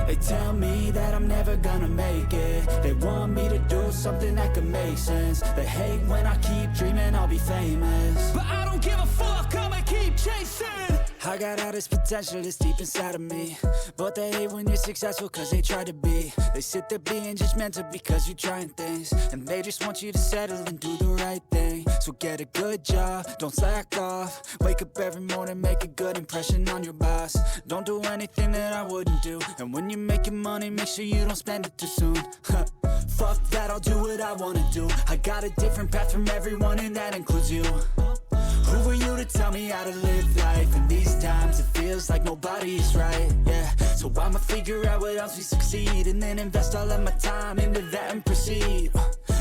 They tell me that I'm never gonna make it. They want me to do something that could make sense. They hate when I keep dreaming I'll be famous, but I don't give a fuck, I'ma keep chasing. I got all this potential that's deep inside of me, but they hate when you're successful cause they try to be. They sit there being judgmental because you're trying things, and they just want you to settle and do the right thing. So get a good job, don't slack off. Wake up every morning, make a good impression on your boss. Don't do anything that I wouldn't do, and when you're making money, make sure you don't spend it too soon. Fuck that, I'll do what I wanna do. I got a different path from everyone, and that includes you. Who are you to tell me how to live life? In these times it feels like nobody is right, yeah. So I'ma figure out what else we succeed, and then invest all of my time into that and proceed.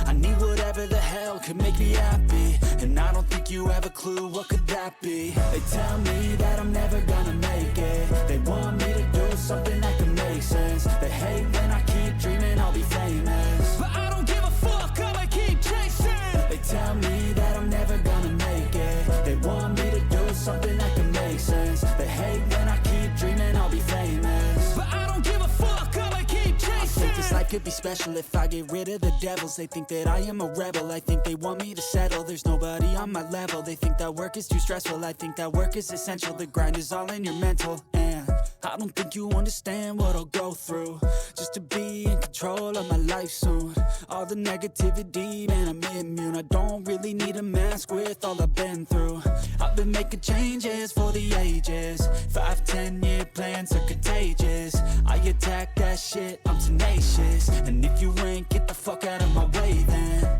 I need whatever the hell could make me happy, and I don't think you have a clue what could that be. They tell me that I'm never gonna make it. They want me to do something that can make sense. They hate when I keep dreaming I'll be famous, but I don't give a fuck, I'ma keep chasing. They tell me that I'm never gonna make it. They want me to do something that can make sense. They hate when I keep dreaming I'll be famous, but I don't give a fuck, I'ma keep chasing. I think this life could be special if I get rid of the devils. They think that I am a rebel, I think they want me to settle. There's nobody on my level. They think that work is too stressful, I think that work is essential. The grind is all in your mental, and I don't think you understand what I'll go through just to be in control of my life soon. All the negativity, man, I'm immune. I don't really need a mask with all I've been through. I've been making changes for the ages. 5-10 year plans are contagious. I attack that shit, I'm tenacious. And if you ain't, get the fuck out of my way then.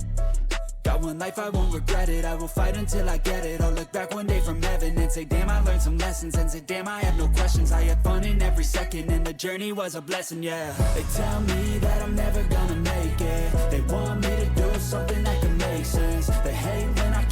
Got one life, I won't regret it. I will fight until I get it. I'll look back one day from heaven and say, damn, I learned some lessons. And say, damn, I have no questions. I had fun in every second, and the journey was a blessing, yeah. They tell me that I'm never gonna make it. They want me to do something that can make sense. They hate when I